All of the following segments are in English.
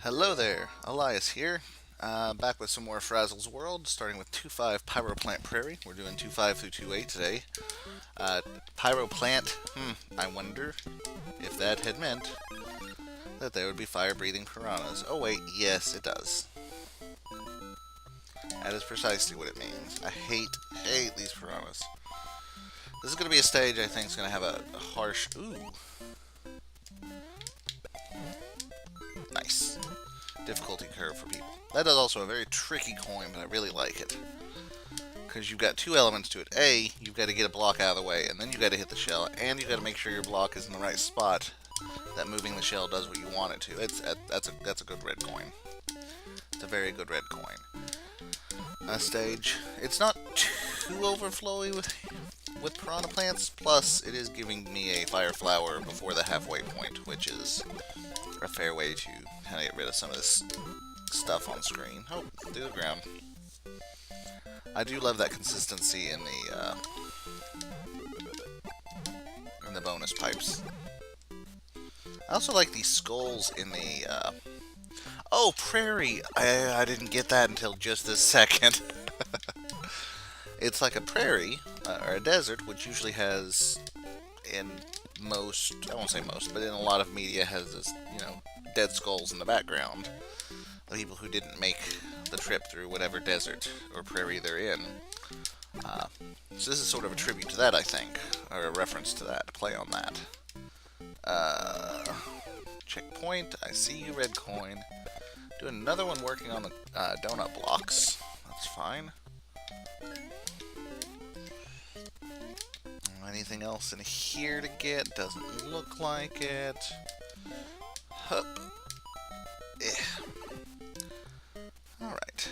Hello there, Elias here. Back with some more Frazzle's World, starting with 2.5 Pyroplant Prairie. We're doing 2.5 through 2.8 today. Uh, Pyroplant, I wonder if that had meant that there would be fire-breathing piranhas. Oh wait, yes it does. That is precisely what it means. I hate these piranhas. This is going to be a stage I think is going to have a harsh... Ooh. Nice. Difficulty curve for people. That is also a very tricky coin, but I really like it. Because you've got two elements to it. A, you've got to get a block out of the way, and then you've got to hit the shell, and you've got to make sure your block is in the right spot, that moving the shell does what you want it to. That's a good red coin. It's a very good red coin. Stage. It's not too overflowy with piranha plants, plus it is giving me a fire flower before the halfway point, which is a fair way to kind of get rid of some of this stuff on screen. Oh, through the ground. I do love that consistency in the bonus pipes. I also like these skulls in the oh, prairie! I didn't get that until just this second. It's like a prairie, or a desert, which usually has, in most, I won't say most, but in a lot of media has this, dead skulls in the background. The people who didn't make the trip through whatever desert or prairie they're in. So this is sort of a tribute to that, I think, or a reference to that, play on that. Checkpoint, I see you, red coin. Do another one working on the donut blocks. That's fine. Anything else in here to get? Doesn't look like it. Hup. Alright.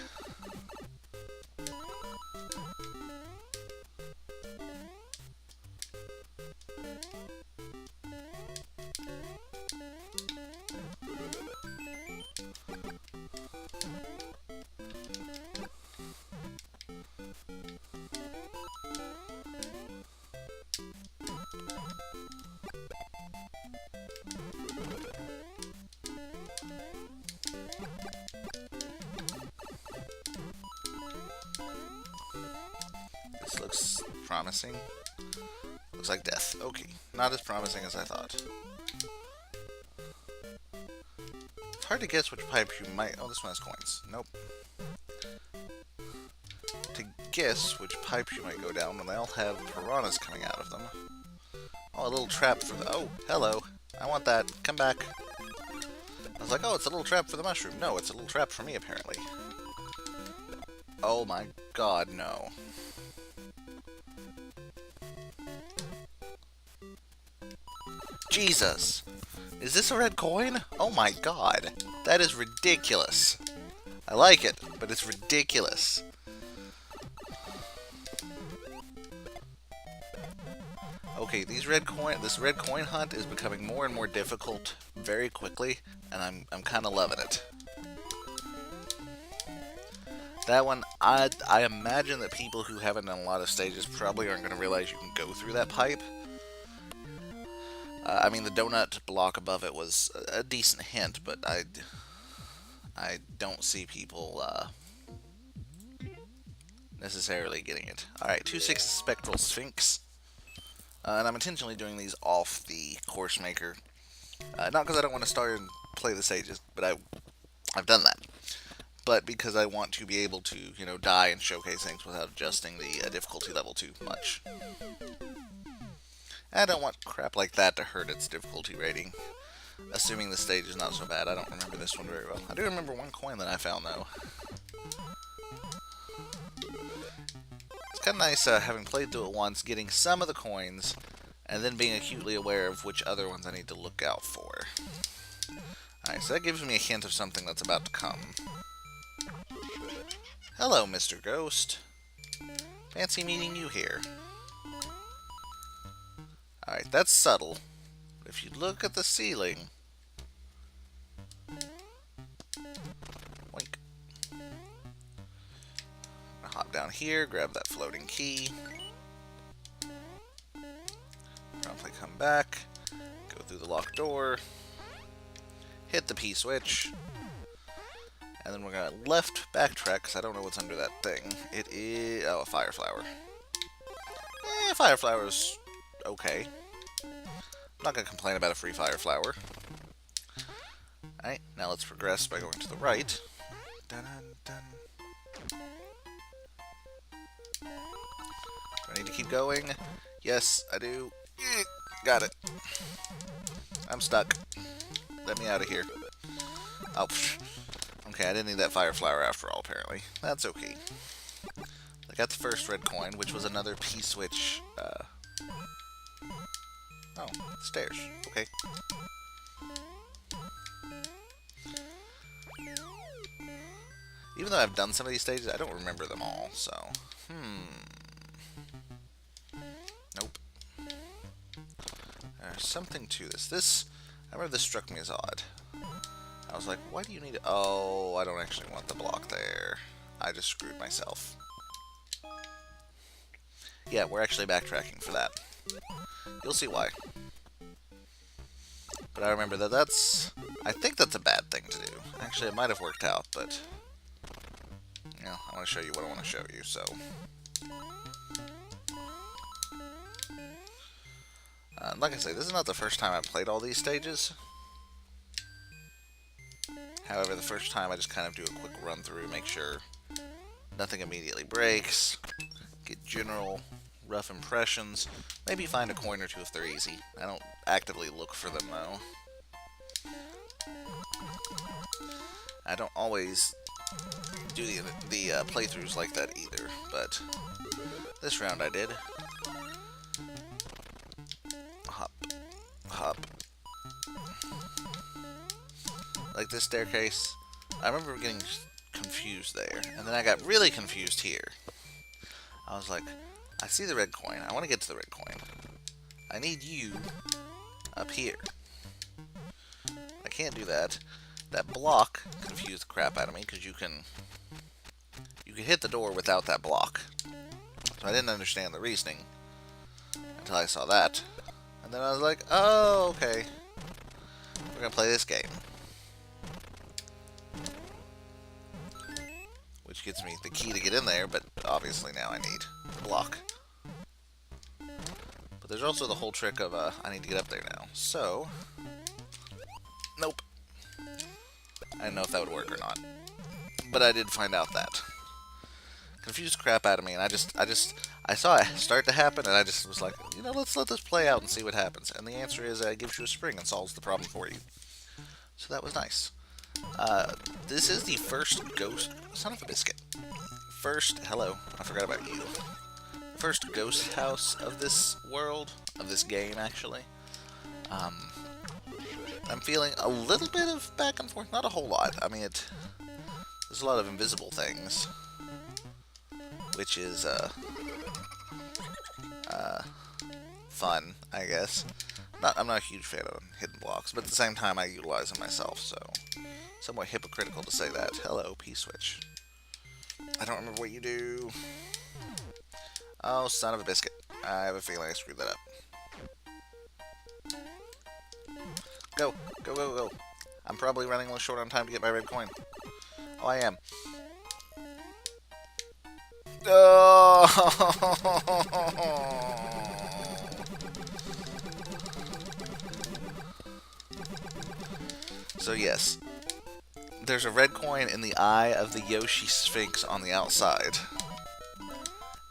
This looks promising. Looks like death. Okay, not as promising as I thought. It's hard to guess which pipe you might... Oh, this one has coins. Nope. To guess which pipes you might go down when they all have piranhas coming out of them. Oh, a little trap for the... Oh, hello. I want that. Come back. I was like, oh, it's a little trap for the mushroom. No, it's a little trap for me, apparently. Oh my god, no. Jesus! Is this a red coin? Oh my god. That is ridiculous. I like it, but it's ridiculous. Okay, this red coin hunt is becoming more and more difficult very quickly, and I'm kind of loving it. That one, I imagine that people who haven't done a lot of stages probably aren't going to realize you can go through that pipe. I mean, the donut block above it was a decent hint, but I don't see people necessarily getting it. Alright, 2/6 Spectral Sphinx. And I'm intentionally doing these off the course maker. Not because I don't want to start and play the stages, but I've done that. But because I want to be able to, die and showcase things without adjusting the difficulty level too much. I don't want crap like that to hurt its difficulty rating. Assuming the stage is not so bad. I don't remember this one very well. I do remember one coin that I found, though. It's kind of nice having played through it once, getting some of the coins, and then being acutely aware of which other ones I need to look out for. Alright, so that gives me a hint of something that's about to come. Hello, Mr. Ghost. Fancy meeting you here. Alright, that's subtle. If you look at the ceiling... Wink. Hop down here, grab that floating key. Promptly come back. Go through the locked door. Hit the P switch. And then we're going to left backtrack, because I don't know what's under that thing. It is... oh, a fire flower. Fire flower's okay. I'm not going to complain about a free fire flower. Alright, now let's progress by going to the right. Dun, dun, dun. Do I need to keep going? Yes, I do. Got it. I'm stuck. Let me out of here. Oh, okay, I didn't need that fire flower after all, apparently. That's okay. I got the first red coin, which was another P-switch. Oh, stairs. Okay. Even though I've done some of these stages, I don't remember them all, so... Nope. There's something to this. I remember this struck me as odd. I was like, why do you need it? Oh, I don't actually want the block there. I just screwed myself. Yeah, we're actually backtracking for that. You'll see why. But I remember that I think that's a bad thing to do. Actually, it might have worked out, but... you know, I want to show you what I want to show you, so... like I say, this is not the first time I've played all these stages. However, the first time I just kind of do a quick run through, make sure nothing immediately breaks, get general rough impressions, maybe find a coin or two if they're easy. I don't actively look for them, though. I don't always do the playthroughs like that either, but this round I did. Hop. Like this staircase, I remember getting confused there, and then I got really confused here. I was like, I see the red coin, I want to get to the red coin. I need you up here. I can't do that. That block confused the crap out of me, because you can hit the door without that block. So I didn't understand the reasoning until I saw that. And then I was like, oh, okay. We're going to play this game. Which gets me the key to get in there, but obviously now I need the block. But there's also the whole trick of, I need to get up there now. So, nope. I didn't know if that would work or not. But I did find out that. Confused the crap out of me, and I saw it start to happen, and I just was like, you know, let's let this play out and see what happens. And the answer is, it gives you a spring and solves the problem for you. So that was nice. This is the first ghost... son of a biscuit. Hello, I forgot about you. First ghost house of this world, of this game, actually. I'm feeling a little bit of back and forth, not a whole lot. I mean, there's a lot of invisible things, which is, fun, I guess. I'm not a huge fan of hidden blocks, but at the same time, I utilize them myself, so somewhat hypocritical to say that. Hello, P-switch. I don't remember what you do. Oh, son of a biscuit. I have a feeling I screwed that up. Go, go, go, go. I'm probably running a little short on time to get my red coin. Oh, I am. Oh! So yes, there's a red coin in the eye of the Yoshi Sphinx on the outside.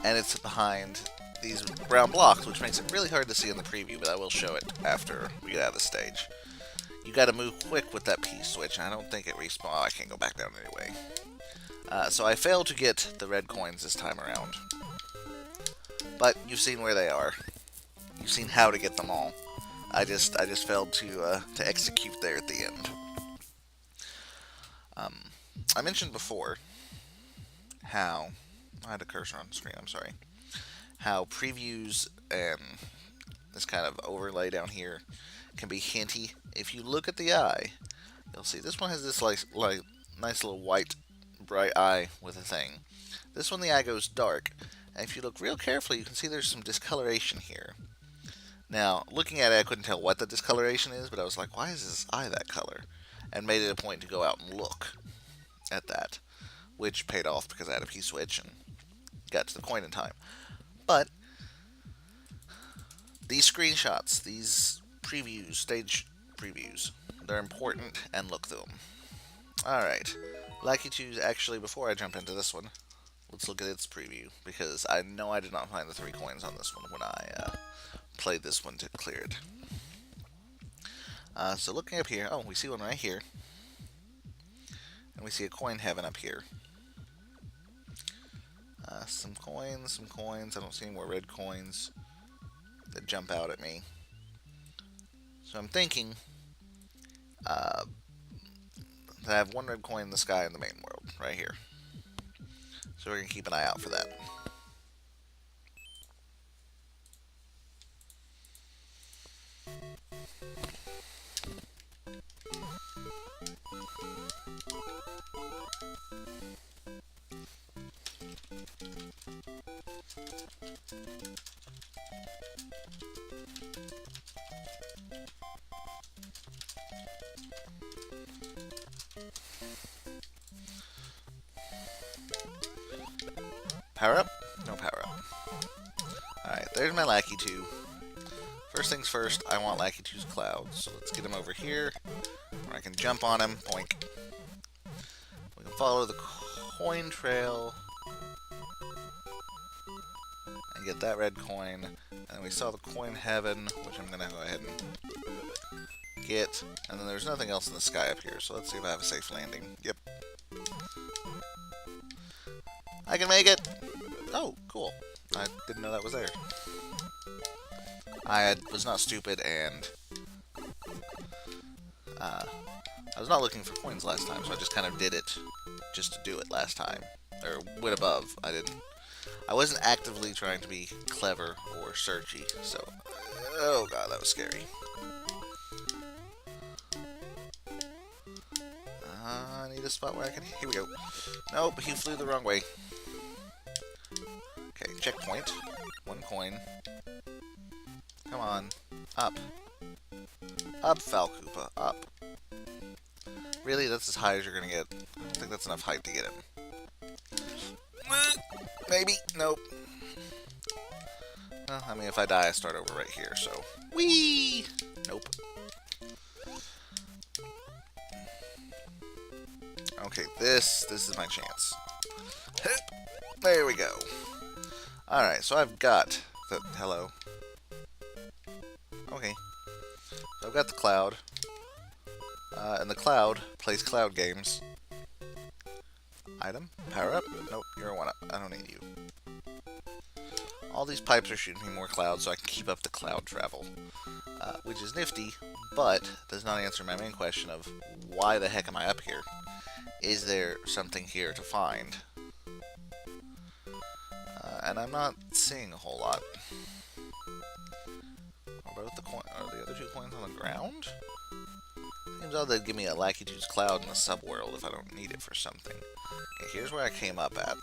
And it's behind these brown blocks, which makes it really hard to see in the preview, but I will show it after we get out of the stage. You gotta move quick with that P-switch, and I don't think it respawns. Oh, I can't go back down anyway. So I failed to get the red coins this time around. But you've seen where they are. You've seen how to get them all. I just failed to execute there at the end. I mentioned before how... I had a cursor on the screen, I'm sorry. How previews and this kind of overlay down here can be hinty. If you look at the eye, you'll see this one has this like nice little white bright eye with a thing. This one, the eye goes dark, and if you look real carefully, you can see there's some discoloration here. Now, looking at it, I couldn't tell what the discoloration is, but I was like, why is this eye that color? And made it a point to go out and look. at that, which paid off because I had a P-switch and got to the coin in time. But these screenshots, these previews, stage previews, they're important, and look through them. Alright, Lucky 2's actually, before I jump into this one, let's look at its preview, because I know I did not find the 3 coins on this one when I played this one to clear it. So looking up here, oh, we see one right here. And we see a coin heaven up here. Some coins. I don't see any more red coins that jump out at me. So I'm thinking that I have 1 red coin in the sky in the main world, right here. So we're going to keep an eye out for that. Power up? No power up. Alright, there's my Lackey 2. First things first, I want Lackey 2's cloud. So let's get him over here, where I can jump on him. Poink. We can follow the coin trail and get that red coin. And then we saw the coin heaven, which I'm going to go ahead and get. And then there's nothing else in the sky up here, so let's see if I have a safe landing. Yep. I can make it! Oh, cool. I didn't know that was there. I was not stupid, and I was not looking for coins last time, so I just kind of did it just to do it last time. Or went above. I wasn't actively trying to be clever or searchy, so... Oh god, that was scary. I need a spot where I can... Here we go. Nope, he flew the wrong way. Okay, checkpoint. 1 coin. Come on. Up. Up, Falcoopa. Up. Really? That's as high as you're gonna get? I don't think that's enough height to get him. Maybe. Nope. Well, I mean, if I die, I start over right here, so... Whee! Nope. Okay, this is my chance. There we go. Alright, so I've got the... Hello. Okay. So I've got the cloud. And the cloud plays cloud games. Item? Power up? Nope, you're a 1-up. I don't need you. All these pipes are shooting me more clouds so I can keep up the cloud travel. Which is nifty, but does not answer my main question of why the heck am I up here? Is there something here to find? And I'm not seeing a whole lot. Are the other 2 coins on the ground? Seems odd they'd give me a Lackey 2's cloud in the subworld if I don't need it for something. Okay, here's where I came up at.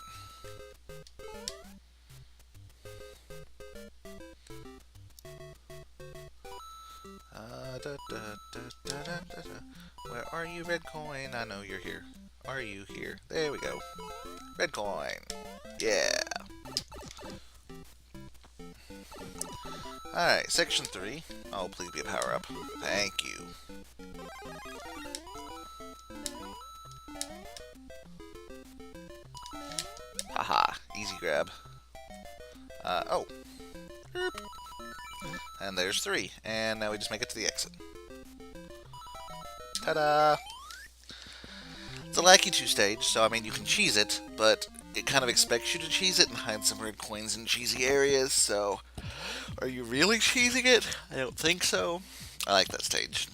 Where are you, red coin? I know you're here. Are you here? There we go. Red coin. Yeah. Alright, section 3. Oh, please be a power-up. Thank you. Haha, easy grab. Oh. Herp. And there's 3. And now we just make it to the exit. Ta-da! It's a Lackey 2 stage, so I mean you can cheese it, but it kind of expects you to cheese it and hide some red coins in cheesy areas, so... Are you really cheesing it? I don't think so. I like that stage.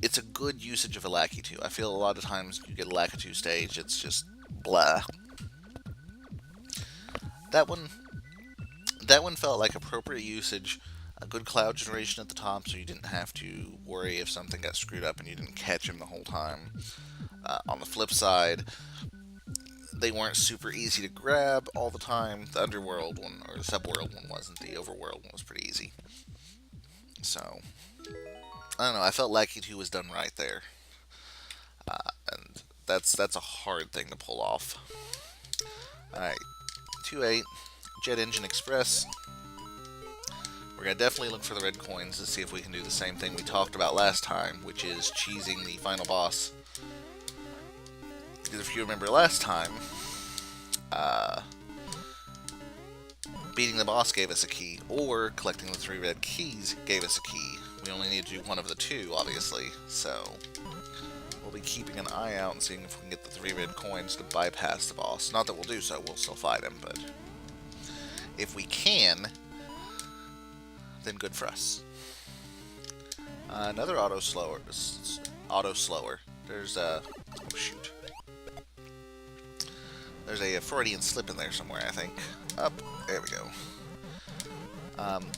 It's a good usage of a Lackey 2. I feel a lot of times you get a Lackey 2 stage, it's just blah. That one felt like appropriate usage, a good cloud generation at the top so you didn't have to worry if something got screwed up and you didn't catch him the whole time. On the flip side, they weren't super easy to grab all the time. The Underworld one, or the Subworld one wasn't. The Overworld one was pretty easy. So, I don't know, I felt Lackey 2 was done right there. And That's a hard thing to pull off. Alright, 2-8, Jet Engine Express. We're going to definitely look for the red coins to see if we can do the same thing we talked about last time, which is cheesing the final boss. Because if you remember last time, beating the boss gave us a key, or collecting the 3 red keys gave us a key. We only need to do one of the 2, obviously, so we'll be keeping an eye out and seeing if we can get the 3 red coins to bypass the boss. Not that we'll do so, we'll still fight him, but if we can, then good for us. Another auto slower. There's a... oh shoot. There's a Freudian slip in there somewhere, I think. Up. There we go.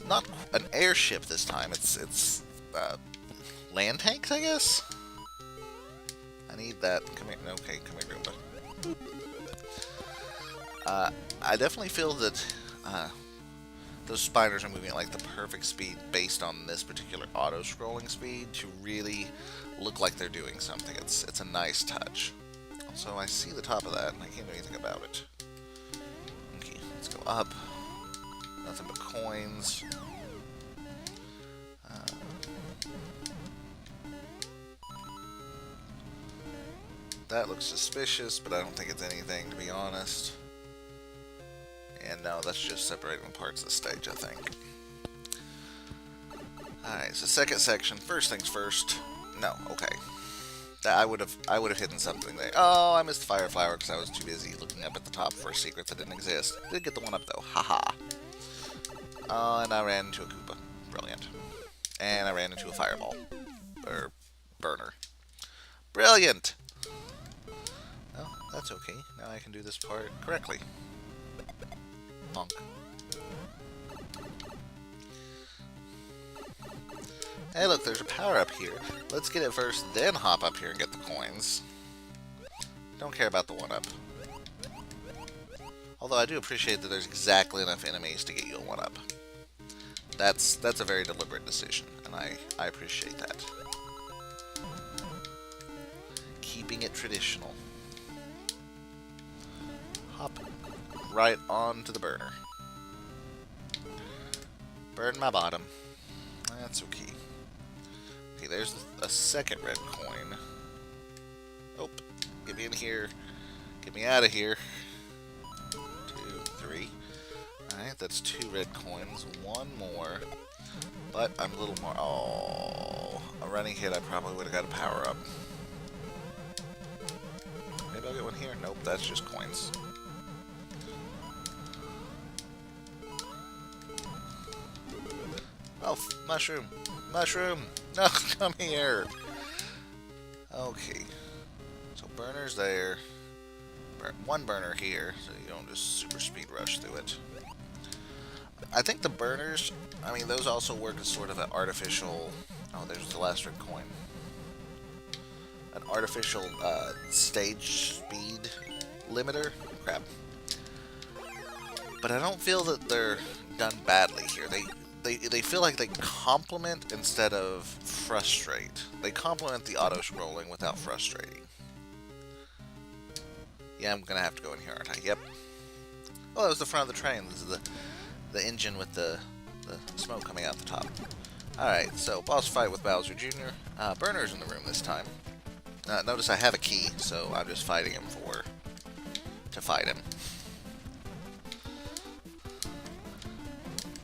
Not an airship this time. It's land tanks, I guess? I need that. Come here. Okay, come here, Goomba. I definitely feel that those spiders are moving at like the perfect speed based on this particular auto-scrolling speed to really look like they're doing something. It's a nice touch. So I see the top of that, and I can't do anything about it. Okay, let's go up. Nothing but coins. That looks suspicious, but I don't think it's anything, to be honest. And no, that's just separating parts of the stage, I think. Alright, so second section. First things first. No, okay. I would have hidden something there. Oh, I missed the fire flower because I was too busy looking up at the top for a secret that didn't exist. Did get the one up though. Haha. And I ran into a Koopa. Brilliant. And I ran into a fireball. Or burner. Brilliant! Oh, that's okay. Now I can do this part correctly. Bonk. Hey look, there's a power up here. Let's get it first, then hop up here and get the coins. Don't care about the 1-up. Although I do appreciate that there's exactly enough enemies to get you a 1-up. That's a very deliberate decision, and I appreciate that. Keeping it traditional. Hop right onto the burner. Burn my bottom. That's okay. Okay, there's a second red coin. Oh, get me in here. Get me out of here. 2, 3. Alright, that's 2 red coins. 1 more. But I'm a little more... oh, a running hit, I probably would have got a power up. Maybe I'll get one here. Nope, that's just coins. Oh, mushroom! Mushroom! No, come here! Okay. So burner's there. One burner here, so you don't just super speed rush through it. I think the burners, I mean, those also work as sort of an artificial... oh, there's the last red coin. An artificial stage speed limiter. Crap. But I don't feel that they're done badly here. They feel like they complement instead of frustrate. They complement the auto-scrolling without frustrating. Yeah, I'm gonna have to go in here, aren't I? Yep. Oh, that was the front of the train. This is the engine with the smoke coming out the top. Alright, so boss fight with Bowser Jr. Burner's in the room this time. Notice I have a key, so I'm just fighting him to fight him.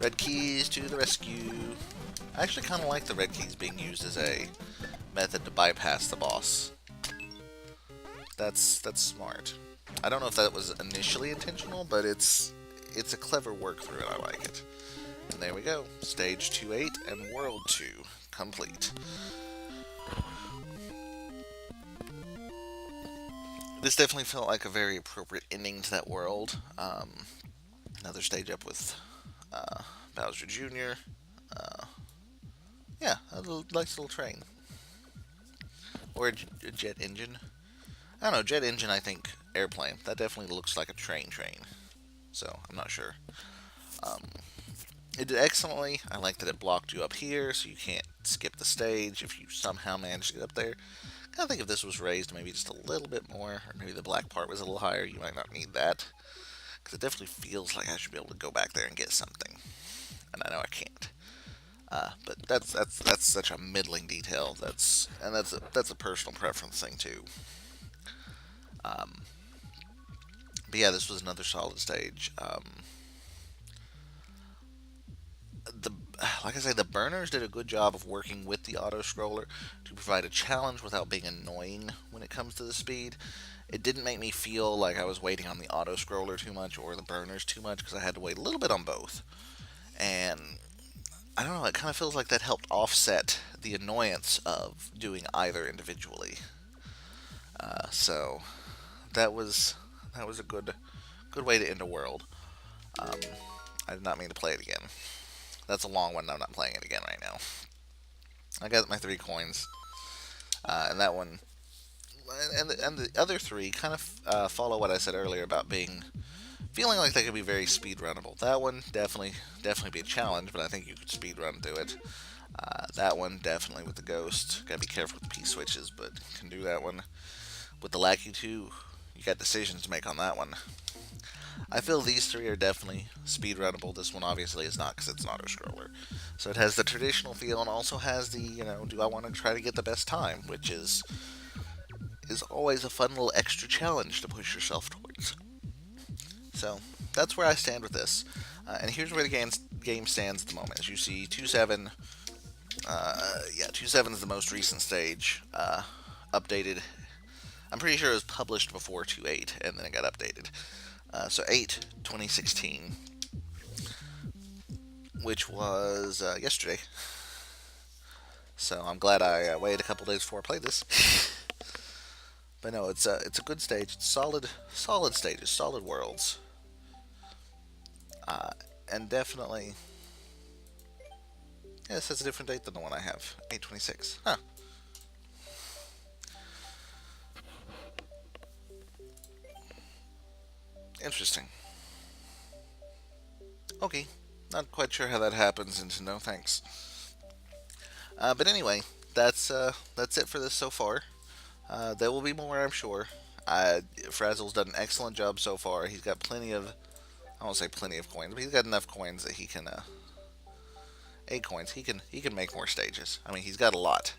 Red keys to the rescue. I actually kind of like the red keys being used as a method to bypass the boss. That's smart. I don't know if that was initially intentional, but it's a clever work through it. I like it. And there we go. Stage 2-8 and World 2 complete. This definitely felt like a very appropriate ending to that world. Another stage up with Bowser Jr. Yeah, a nice little train. Or a jet engine. I don't know, jet engine, I think airplane. That definitely looks like a train. So, I'm not sure. It did excellently. I like that it blocked you up here, so you can't skip the stage if you somehow manage to get up there. I think if this was raised maybe just a little bit more, or maybe the black part was a little higher, you might not need that. Because it definitely feels like I should be able to go back there and get something. And I know I can't. But that's such a middling detail. That's a personal preference thing too. Um, but yeah, this was another solid stage. The Like I say, the burners did a good job of working with the auto scroller to provide a challenge without being annoying when it comes to the speed. It didn't make me feel like I was waiting on the auto scroller too much or the burners too much because I had to wait a little bit on both. And I don't know, it kind of feels like that helped offset the annoyance of doing either individually. So that was a good way to end a world. Um, I did not mean to play it again. That's a long one. I'm not playing it again right now. I got my 3 coins, and that one, and the other three kind of follow what I said earlier about feeling like they could be very speed runnable. That one definitely be a challenge, but I think you could speed run through it. That one definitely with the ghost. Gotta be careful with the P switches, but can do that one. With the lackey too, you got decisions to make on that one. I feel these three are definitely speed runnable. This one obviously is not because it's an auto scroller. So it has the traditional feel and also has the, do I want to try to get the best time, which is always a fun little extra challenge to push yourself towards. So that's where I stand with this. And here's where the game stands at the moment. As you see, 2.7, 2.7 is the most recent stage, updated. I'm pretty sure it was published before 2.8, and then it got updated. So 8, 2016, which was yesterday. So I'm glad I waited a couple days before I played this. But no, it's a good stage. It's solid stages, solid worlds, and definitely. Yeah, this has a different date than the one I have. 8/26. Huh. Interesting. Okay. Not quite sure how that happens, and no thanks. But anyway, that's it for this so far. There will be more, I'm sure. Frazzle's done an excellent job so far. He's got plenty of, I won't say plenty of coins, but he's got enough coins that he can, 8 coins. He can make more stages. I mean, he's got a lot,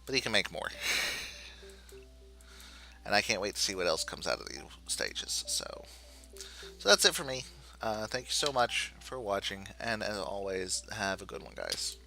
but he can make more. And I can't wait to see what else comes out of these stages. So that's it for me. Thank you so much for watching, and as always, have a good one, guys.